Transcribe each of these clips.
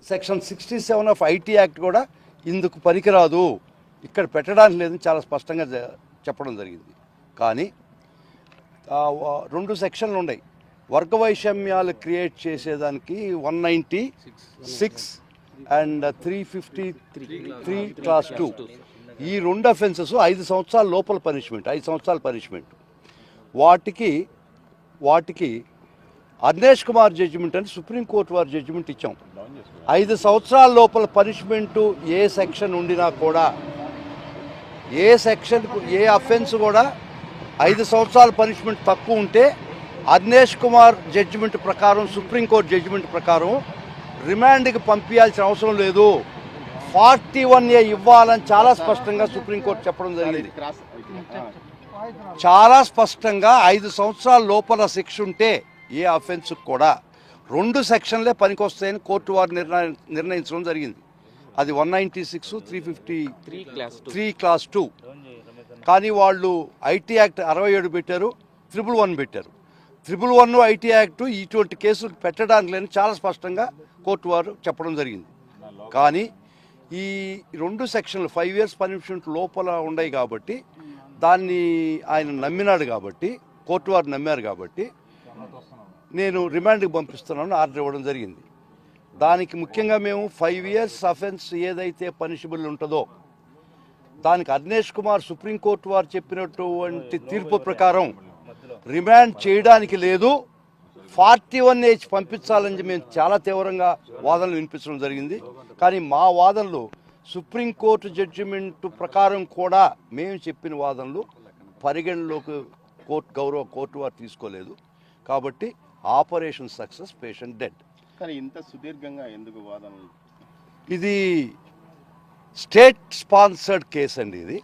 Section 67 of IT act కూడా ఇందుకు పనికిరాదు, ఇక్కడ పెట్టడానికి లేదని చాలా స్పష్టంగా చెప్పడం జరిగింది. కానీ 2 సెక్షన్లు ఉన్నాయి. వర్గ వైషమ్యాలు క్రియేట్ చేసేదానికి 196 అండ్ 353 క్లాస్ 2 ఈ 2 అఫెన్సెస్ 5 సంవత్సరాల లోపల పనిష్మెంట్, 5 సంవత్సరాల పనిష్మెంట్. వాటికి అర్నేష్ కుమార్ జడ్జిమెంట్ అని సుప్రీంకోర్టు వారు జడ్జిమెంట్ ఇచ్చాం. 5 సంవత్సరాల లోపల పనిష్మెంటు ఏ సెక్షన్ ఉండినా కూడా, ఏ సెక్షన్కు ఏ అఫెన్స్ కూడా 5 సంవత్సరాల పనిష్మెంట్ తక్కువ ఉంటే అర్నేష్ కుమార్ జడ్జిమెంట్ ప్రకారం, సుప్రీంకోర్టు జడ్జిమెంట్ ప్రకారం రిమాండ్కి పంపించాల్సిన అవసరం లేదు, 41A ఇవ్వాలని చాలా స్పష్టంగా సుప్రీంకోర్టు చెప్పడం జరిగింది. చాలా స్పష్టంగా 5 సంవత్సరాల లోపల శిక్ష ఉంటే ఏ అఫెన్స్కి కూడా 2 సెక్షన్లే పనికొస్తాయని కోర్టు వారు నిర్ణయించడం జరిగింది. అది 196, 353 క్లాస్ 2. కానీ వాళ్ళు ఐటీ యాక్ట్ 67 పెట్టారు, 111 పెట్టారు. 111 ఐటీ యాక్ట్ ఇటువంటి కేసులు పెట్టడానికి లేని చాలా స్పష్టంగా కోర్టు వారు చెప్పడం జరిగింది. కానీ ఈ 2 సెక్షన్లు 5 years పనిష్మెంట్ లోపల ఉన్నాయి కాబట్టి, దాన్ని ఆయన నమ్మినాడు కాబట్టి, కోర్టు వారు నమ్మారు కాబట్టి నేను రిమాండ్కి పంపిస్తున్నాను ఆర్డర్ ఇవ్వడం జరిగింది. దానికి ముఖ్యంగా మేము 5 years అఫెన్స్ ఏదైతే పనిషబుల్ ఉంటుందో దానికి అర్నేష్ కుమార్ సుప్రీంకోర్టు వారు చెప్పినటువంటి తీర్పు ప్రకారం రిమాండ్ చేయడానికి లేదు, 41A పంపించాలని మేము చాలా తీవ్రంగా వాదనలు వినిపించడం జరిగింది. కానీ మా వాదనలు సుప్రీంకోర్టు జడ్జిమెంట్ ప్రకారం కూడా మేము చెప్పిన వాదనలు పరిగణలోకి గౌరవ కోర్టు వారు తీసుకోలేదు. కాబట్టి ఆపరేషన్ సక్సెస్, పేషెంట్ డెడ్. కానీ ఇంత సుదీర్ఘంగా ఎందుకు వాదనలు? ఇది స్టేట్ స్పాన్సర్డ్ కేసు అండి.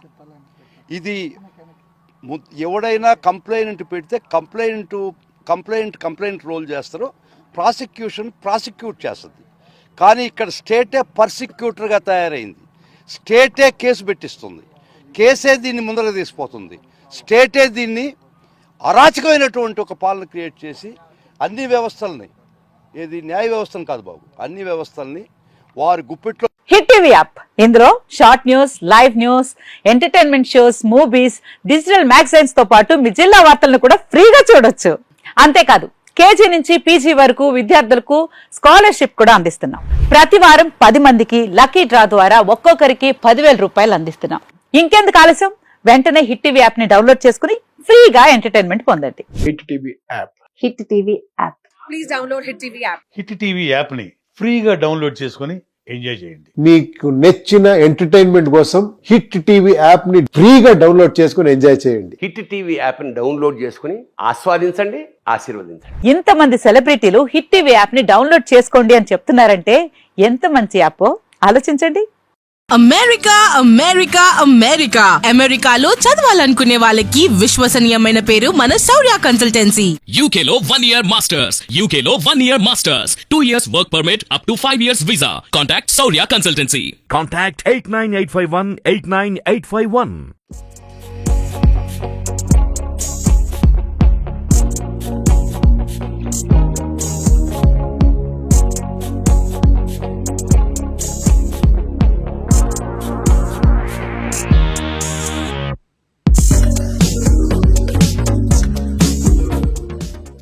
ఇది ఎవడైనా కంప్లైంట్ పెడితే కంప్లైంట్ రోల్ చేస్తారు, ప్రాసిక్యూట్ చేస్తుంది. కానీ ఇక్కడ స్టేటే పర్సిక్యూటర్గా తయారైంది, స్టేటే కేసు పెట్టిస్తుంది, కేసే దీన్ని ముందరకు తీసిపోతుంది, స్టేటే దీన్ని అరాచకమైనటువంటి ఒక పాలన క్రియేట్ చేసి అన్ని వ్యవస్థల్ని, ఏది న్యాయ వ్యవస్థను కాదు బాబు, అన్ని వ్యవస్థల్ని వారి గుప్పిట్లో. హిట్ టీవీ యాప్, ఇందులో short news, live news, entertainment shows, movies, digital magazines తో పాటు మీ జిల్లా వార్తలను కూడా ఫ్రీగా చూడొచ్చు. అంతేకాదు కేజీ నుంచి పీజీ వరకు విద్యార్థులకు స్కాలర్షిప్ కూడా అందిస్తున్నాం. ప్రతి వారం 10 మందికి లక్కీ డ్రా ద్వారా ఒక్కొక్కరికి 10,000 రూపాయలు అందిస్తున్నాం. ఇంకెందుకు ఆలస్యం, వెంటనే హిట్ టీవీ యాప్ ని డౌన్లోడ్ చేసుకుని ఫ్రీగా ఎంటర్టైన్మెంట్ పొందండి. Hit TV app. Hit TV app. Please download hit TV app. Hit TV app ని ఫ్రీగా డౌన్లోడ్ చేసుకుని ఎంజాయ్ చేయండి. మీకు నచ్చిన ఎంటర్టైన్మెంట్ కోసం హిట్ టీవీ యాప్ ని ఫ్రీగా డౌన్లోడ్ చేసుకుని ఎంజాయ్ చేయండి. హిట్ టీవీ యాప్ ని డౌన్లోడ్ చేసుకుని ఆస్వాదించండి, ఆశీర్వదించండి. ఇంతమంది సెలబ్రిటీలు హిట్ టీవీ యాప్ ని డౌన్లోడ్ చేసుకోండి అని చెప్తున్నారంటే ఎంత మంచి యాప్ ఆలోచించండి. అమెరికా అమెరికా అమెరికా అమెరికాలో చదవాలనుకునే వాళ్ళకి విశ్వసనీయమైన పేరు మన శౌర్య కన్సల్టెన్సీ. UK లో 1 year masters, UK లో 1 year masters, 2 years work permit up to 5 years visa. Contact Saurya Consultancy. Contact 89851 89851.